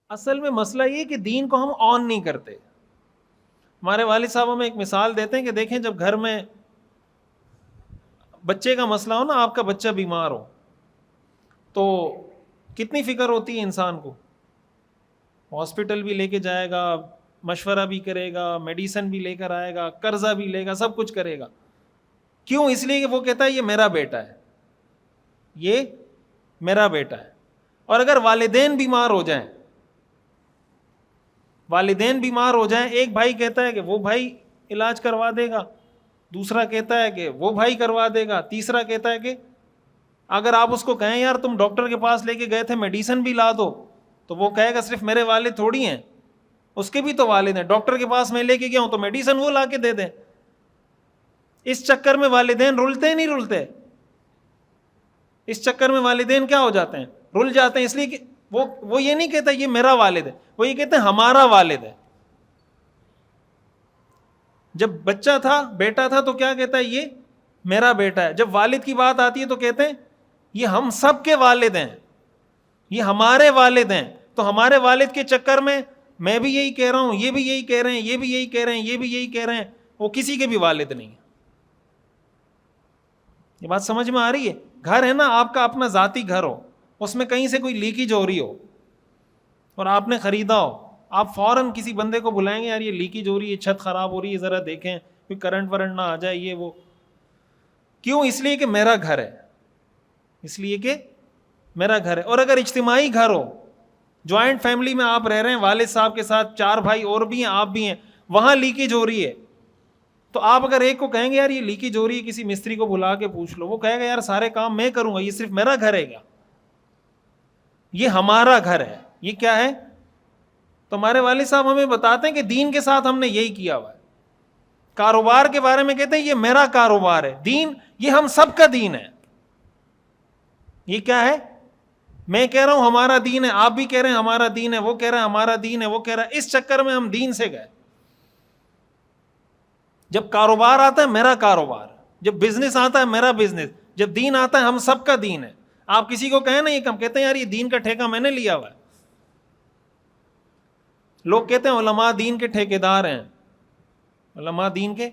اصل میں مسئلہ یہ کہ دین کو ہم آن نہیں کرتے. ہمارے والد صاحب ہمیں ایک مثال دیتے ہیں کہ دیکھیں جب گھر میں بچے کا مسئلہ ہو نا, آپ کا بچہ بیمار ہو تو کتنی فکر ہوتی ہے انسان کو. ہاسپٹل بھی لے کے جائے گا, مشورہ بھی کرے گا, میڈیسن بھی لے کر آئے گا, قرضہ بھی لے گا, سب کچھ کرے گا. کیوں؟ اس لیے کہ وہ کہتا ہے یہ میرا بیٹا ہے, یہ میرا بیٹا ہے. اور اگر والدین بیمار ہو جائیں, والدین بیمار ہو جائیں, ایک بھائی کہتا ہے کہ وہ بھائی علاج کروا دے گا, دوسرا کہتا ہے کہ وہ بھائی کروا دے گا, تیسرا کہتا ہے کہ اگر آپ اس کو کہیں یار تم ڈاکٹر کے پاس لے کے گئے تھے میڈیسن بھی لا دو, تو وہ کہے گا صرف میرے والد تھوڑی ہیں, اس کے بھی تو والد ہیں, ڈاکٹر کے پاس میں لے کے گیا ہوں تو میڈیسن وہ لا کے دے دیں. اس چکر میں والدین رلتے نہیں رلتے, اس چکر میں والدین کیا ہو جاتے ہیں, رل جاتے ہیں. اس لیے کہ وہ یہ نہیں کہتا یہ میرا والد ہے, وہ یہ کہتے ہیں ہمارا والد ہے. جب بچہ تھا, بیٹا تھا, تو کیا کہتا ہے یہ میرا بیٹا ہے. جب والد کی بات آتی ہے تو کہتے ہیں یہ ہم سب کے والد ہیں, یہ ہمارے والد ہیں. تو ہمارے والد کے چکر میں بھی یہی کہہ رہا ہوں, یہ بھی یہی کہہ رہے ہیں, یہ بھی یہی کہہ رہے ہیں, یہ بھی یہی کہہ رہے ہیں, وہ کسی کے بھی والد نہیں. یہ بات سمجھ میں آ رہی ہے؟ گھر ہے نا آپ کا اپنا ذاتی گھر ہو, اس میں کہیں سے کوئی لیکیج ہو رہی ہو اور آپ نے خریدا ہو, آپ فوراً کسی بندے کو بلائیں گے یار یہ لیکیج ہو رہی ہے, چھت خراب ہو رہی ہے, ذرا دیکھیں کوئی کرنٹ ورنٹ نہ آ جائے, یہ وہ. کیوں؟ اس لیے کہ میرا گھر ہے, اس لیے کہ میرا گھر ہے. اور اگر اجتماعی گھر ہو, جوائنٹ فیملی میں آپ رہ رہے ہیں, والد صاحب کے ساتھ 4 بھائی اور بھی ہیں, آپ بھی ہیں, وہاں لیکیج ہو رہی ہے, تو آپ اگر ایک کو کہیں گے یار یہ لیکیج ہو رہی ہے, کسی مستری کو بلا کے پوچھ لو, وہ کہے گا یار سارے کام میں کروں گا, یہ صرف میرا گھر ہے کیا, یہ ہمارا گھر ہے, یہ کیا ہے. تو ہمارے والد صاحب ہمیں بتاتے ہیں کہ دین کے ساتھ ہم نے یہی کیا ہوا ہے. کاروبار کے بارے میں کہتے ہیں یہ میرا کاروبار ہے. دین یہ ہم سب کا دین ہے. یہ کیا ہے؟ میں کہہ رہا ہوں ہمارا دین ہے, آپ بھی کہہ رہے ہیں ہمارا دین ہے, وہ کہہ رہا ہے ہمارا دین ہے, وہ کہہ رہا ہے. اس چکر میں ہم دین سے گئے. جب کاروبار آتا ہے میرا کاروبار, جب بزنس آتا ہے میرا بزنس, جب دین آتا ہے ہم سب کا دین ہے. آپ کسی کو کہیں نا یہ کم, کہتے ہیں یار یہ دین کا ٹھیکہ میں نے لیا ہوا ہے. لوگ کہتے ہیں علماء دین کے ٹھیکیدار ہیں, علماء دین کے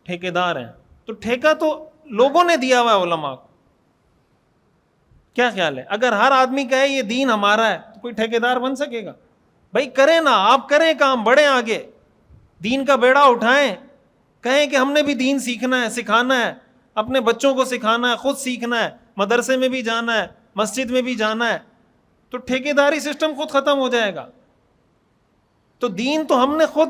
ٹھیکیدار ہیں. تو ٹھیکہ تو لوگوں نے دیا ہوا ہے علماء کو. کیا خیال ہے؟ اگر ہر آدمی کہے یہ دین ہمارا ہے تو کوئی ٹھیکیدار بن سکے گا؟ بھائی کریں نا, آپ کریں کام, بڑھیں آگے, دین کا بیڑا اٹھائیں, کہیں کہ ہم نے بھی دین سیکھنا ہے, سکھانا ہے, اپنے بچوں کو سکھانا ہے, خود سیکھنا ہے, مدرسے میں بھی جانا ہے, مسجد میں بھی جانا ہے, تو ٹھیکیداری سسٹم خود ختم ہو جائے گا. تو دین تو ہم نے خود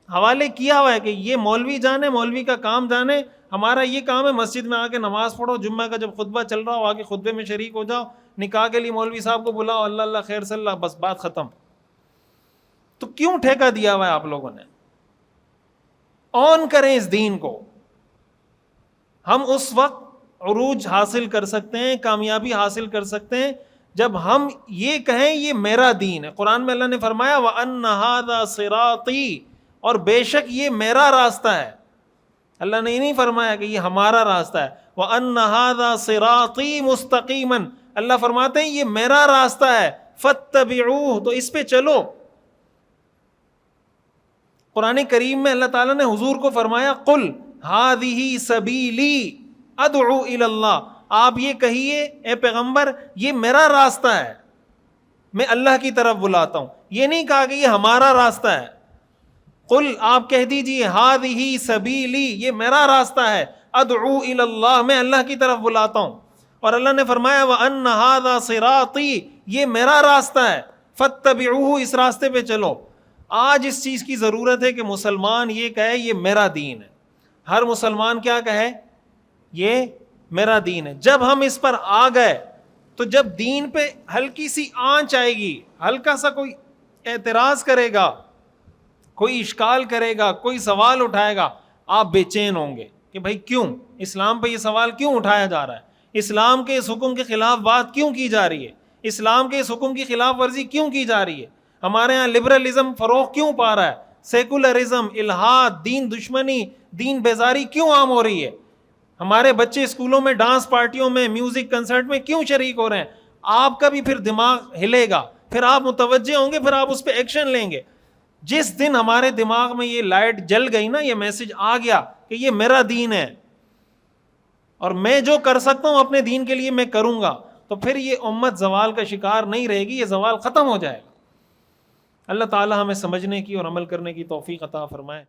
حوالے کیا ہوا ہے کہ یہ مولوی جانے, مولوی کا کام جانے, ہمارا یہ کام ہے مسجد میں آ کے نماز پڑھو, جمعہ کا جب خطبہ چل رہا ہو آگے خطبے میں شریک ہو جاؤ, نکاح کے لیے مولوی صاحب کو بلاؤ, اللہ اللہ خیر صلی اللہ, بس بات ختم. تو کیوں ٹھیکہ دیا ہوا ہے آپ لوگوں نے؟ آن کریں اس دین کو. ہم اس وقت عروج حاصل کر سکتے ہیں, کامیابی حاصل کر سکتے ہیں جب ہم یہ کہیں یہ میرا دین ہے. قرآن میں اللہ نے فرمایا وَأَنَّ هَذَا صِرَاطِي, اور بے شک یہ میرا راستہ ہے. اللہ نے یہ نہیں فرمایا کہ یہ ہمارا راستہ ہے. وَأَنَّ هَذَا صِرَاطِي مُسْتَقِيمًا, اللہ فرماتے ہیں یہ میرا راستہ ہے, فَاتَّبِعُوهُ, تو اس پہ چلو. قرآن کریم میں اللہ تعالیٰ نے حضور کو فرمایا قُلْ هَذِهِ سَبِيلِي أَدْعُو إِلَى اللَّهِ, آپ یہ کہیے اے پیغمبر یہ میرا راستہ ہے, میں اللہ کی طرف بلاتا ہوں. یہ نہیں کہا کہ یہ ہمارا راستہ ہے. قل, آپ کہہ دیجئے هَذِهِ سَبِيلِي, یہ میرا راستہ ہے, أَدْعُو إِلَى اللَّهِ, میں اللہ کی طرف بلاتا ہوں. اور اللہ نے فرمایا وَأَنَّ هَذَا صِرَاطِي, یہ میرا راستہ ہے, فَاتَّبِعُوهُ, اس راستے پہ چلو. آج اس چیز کی ضرورت ہے کہ مسلمان یہ کہے یہ میرا دین ہے. ہر مسلمان کیا کہے؟ یہ میرا دین ہے. جب ہم اس پر آ گئے تو جب دین پہ ہلکی سی آنچ آئے گی, ہلکا سا کوئی اعتراض کرے گا, کوئی اشکال کرے گا, کوئی سوال اٹھائے گا, آپ بے چین ہوں گے کہ بھائی کیوں اسلام پہ یہ سوال کیوں اٹھایا جا رہا ہے, اسلام کے اس حکم کے خلاف بات کیوں کی جا رہی ہے, اسلام کے اس حکم کی خلاف ورزی کیوں کی جا رہی ہے, ہمارے ہاں لبرلزم فروغ کیوں پا رہا ہے, سیکولرزم, الحاد, دین دشمنی, دین بیزاری کیوں عام ہو رہی ہے, ہمارے بچے اسکولوں میں ڈانس پارٹیوں میں, میوزک کنسرٹ میں کیوں شریک ہو رہے ہیں. آپ کا بھی پھر دماغ ہلے گا, پھر آپ متوجہ ہوں گے, پھر آپ اس پہ ایکشن لیں گے. جس دن ہمارے دماغ میں یہ لائٹ جل گئی نا, یہ میسج آ گیا کہ یہ میرا دین ہے اور میں جو کر سکتا ہوں اپنے دین کے لیے میں کروں گا, تو پھر یہ امت زوال کا شکار نہیں رہے گی, یہ زوال ختم ہو جائے گا. اللہ تعالی ہمیں سمجھنے کی اور عمل کرنے کی توفیق عطا فرمائے.